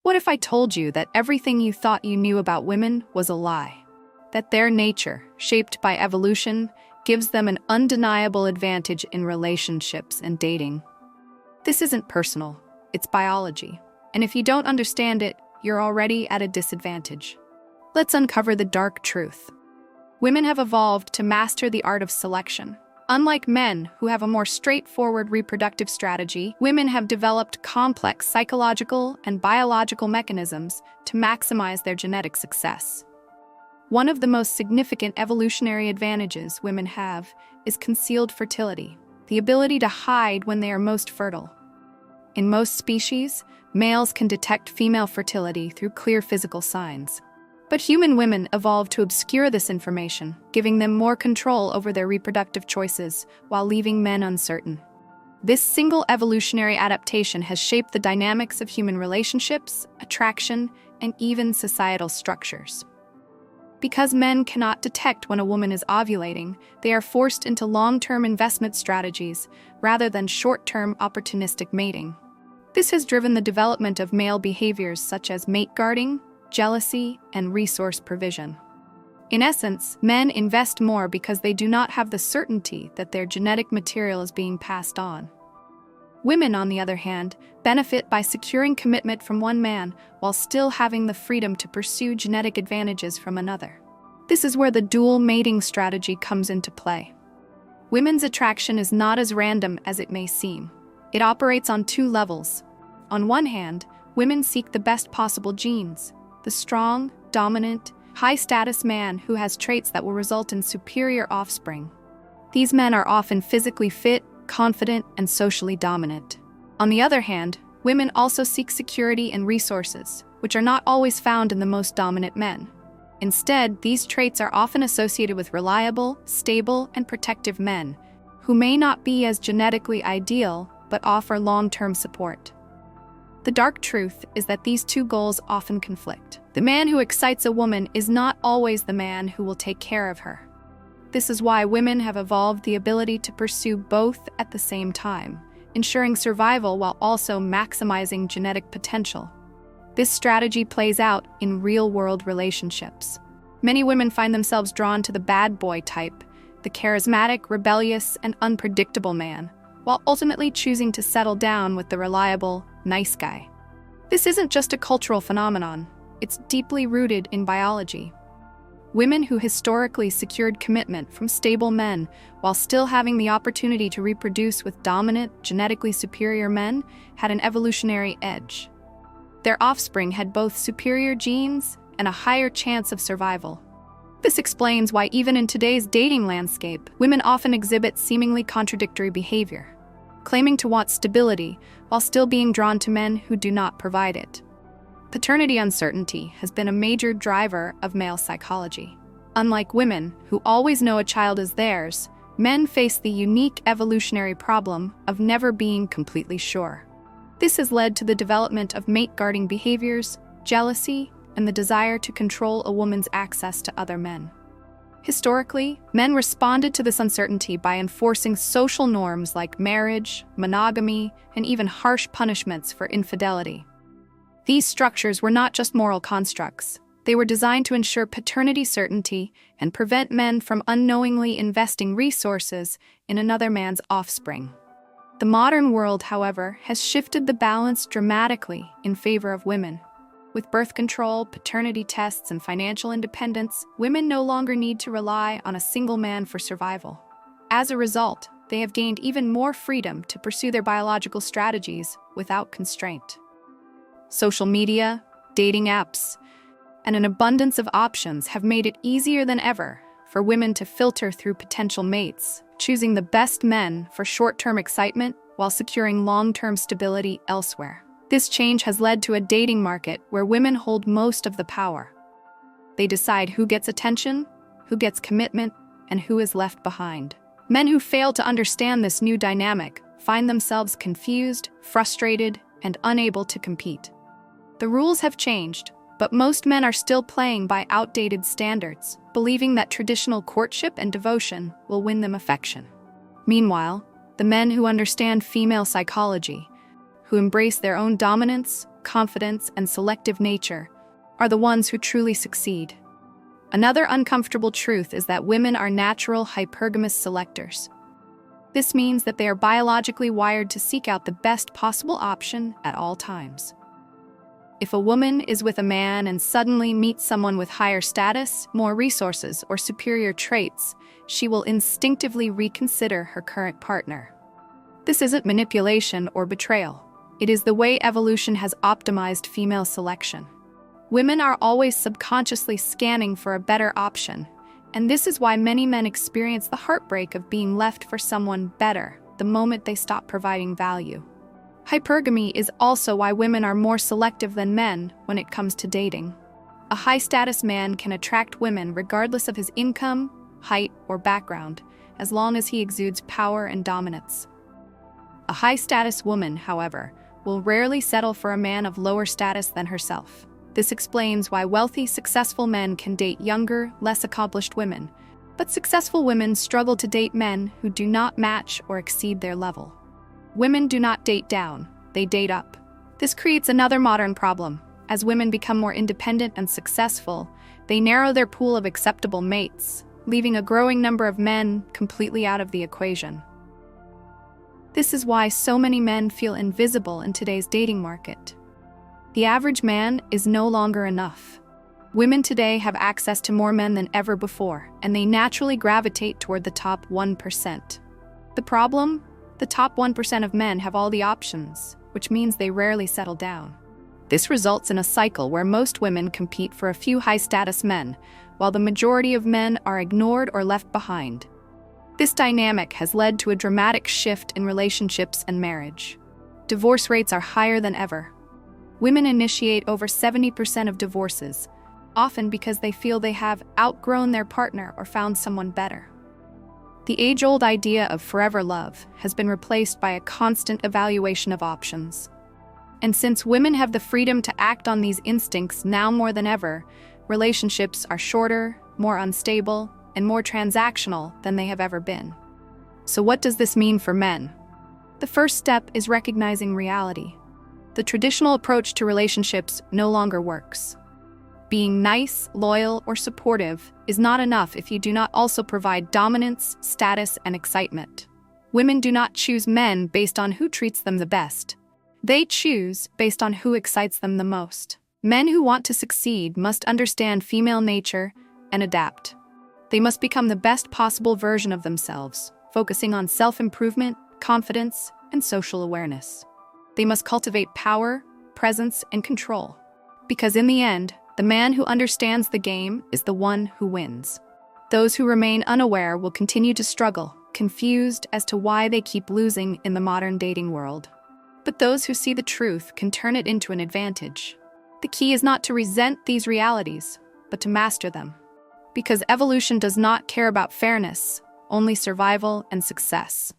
What if I told you that everything you thought you knew about women was a lie? That their nature, shaped by evolution, gives them an undeniable advantage in relationships and dating? This isn't personal, it's biology. And if you don't understand it, you're already at a disadvantage. Let's uncover the dark truth. Women have evolved to master the art of selection. Unlike men, who have a more straightforward reproductive strategy, women have developed complex psychological and biological mechanisms to maximize their genetic success. One of the most significant evolutionary advantages women have is concealed fertility, the ability to hide when they are most fertile. In most species, males can detect female fertility through clear physical signs. But human women evolved to obscure this information, giving them more control over their reproductive choices while leaving men uncertain. This single evolutionary adaptation has shaped the dynamics of human relationships, attraction, and even societal structures. Because men cannot detect when a woman is ovulating, they are forced into long-term investment strategies rather than short-term opportunistic mating. This has driven the development of male behaviors such as mate guarding, jealousy, and resource provision. In essence, men invest more because they do not have the certainty that their genetic material is being passed on. Women, on the other hand, benefit by securing commitment from one man while still having the freedom to pursue genetic advantages from another. This is where the dual mating strategy comes into play. Women's attraction is not as random as it may seem. It operates on two levels. On one hand, women seek the best possible genes, the strong, dominant, high-status man who has traits that will result in superior offspring. These men are often physically fit, confident, and socially dominant. On the other hand, women also seek security and resources, which are not always found in the most dominant men. Instead, these traits are often associated with reliable, stable, and protective men, who may not be as genetically ideal but offer long-term support. The dark truth is that these two goals often conflict. The man who excites a woman is not always the man who will take care of her. This is why women have evolved the ability to pursue both at the same time, ensuring survival while also maximizing genetic potential. This strategy plays out in real-world relationships. Many women find themselves drawn to the bad boy type, the charismatic, rebellious, and unpredictable man, while ultimately choosing to settle down with the reliable, nice guy. This isn't just a cultural phenomenon, it's deeply rooted in biology. Women who historically secured commitment from stable men while still having the opportunity to reproduce with dominant, genetically superior men had an evolutionary edge. Their offspring had both superior genes and a higher chance of survival. This explains why even in today's dating landscape, women often exhibit seemingly contradictory behavior, claiming to want stability while still being drawn to men who do not provide it. Paternity uncertainty has been a major driver of male psychology. Unlike women, who always know a child is theirs, men face the unique evolutionary problem of never being completely sure. This has led to the development of mate-guarding behaviors, jealousy, and the desire to control a woman's access to other men. Historically, men responded to this uncertainty by enforcing social norms like marriage, monogamy, and even harsh punishments for infidelity. These structures were not just moral constructs. They were designed to ensure paternity certainty and prevent men from unknowingly investing resources in another man's offspring. The modern world, however, has shifted the balance dramatically in favor of women. With birth control, paternity tests, and financial independence, women no longer need to rely on a single man for survival. As a result, they have gained even more freedom to pursue their biological strategies without constraint. Social media, dating apps, and an abundance of options have made it easier than ever for women to filter through potential mates, choosing the best men for short-term excitement while securing long-term stability elsewhere. This change has led to a dating market where women hold most of the power. They decide who gets attention, who gets commitment, and who is left behind. Men who fail to understand this new dynamic find themselves confused, frustrated, and unable to compete. The rules have changed, but most men are still playing by outdated standards, believing that traditional courtship and devotion will win them affection. Meanwhile, the men who understand female psychology, who embrace their own dominance, confidence, and selective nature, are the ones who truly succeed. Another uncomfortable truth is that women are natural hypergamous selectors. This means that they are biologically wired to seek out the best possible option at all times. If a woman is with a man and suddenly meets someone with higher status, more resources, or superior traits, she will instinctively reconsider her current partner. This isn't manipulation or betrayal. It is the way evolution has optimized female selection. Women are always subconsciously scanning for a better option, and this is why many men experience the heartbreak of being left for someone better the moment they stop providing value. Hypergamy is also why women are more selective than men when it comes to dating. A high-status man can attract women regardless of his income, height, or background, as long as he exudes power and dominance. A high-status woman, however, will rarely settle for a man of lower status than herself. This explains why wealthy, successful men can date younger, less accomplished women, but successful women struggle to date men who do not match or exceed their level. Women do not date down, they date up. This creates another modern problem. As women become more independent and successful, they narrow their pool of acceptable mates, leaving a growing number of men completely out of the equation. This is why so many men feel invisible in today's dating market. The average man is no longer enough. Women today have access to more men than ever before, and they naturally gravitate toward the top 1%. The problem? The top 1% of men have all the options, which means they rarely settle down. This results in a cycle where most women compete for a few high-status men, while the majority of men are ignored or left behind. This dynamic has led to a dramatic shift in relationships and marriage. Divorce rates are higher than ever. Women initiate over 70% of divorces, often because they feel they have outgrown their partner or found someone better. The age-old idea of forever love has been replaced by a constant evaluation of options. And since women have the freedom to act on these instincts now more than ever, relationships are shorter, more unstable, and more transactional than they have ever been. So what does this mean for men? The first step is recognizing reality. The traditional approach to relationships no longer works. Being nice, loyal, or supportive is not enough if you do not also provide dominance, status, and excitement. Women do not choose men based on who treats them the best. They choose based on who excites them the most. Men who want to succeed must understand female nature and adapt. They must become the best possible version of themselves, focusing on self-improvement, confidence, and social awareness. They must cultivate power, presence, and control. Because in the end, the man who understands the game is the one who wins. Those who remain unaware will continue to struggle, confused as to why they keep losing in the modern dating world. But those who see the truth can turn it into an advantage. The key is not to resent these realities, but to master them. Because evolution does not care about fairness, only survival and success.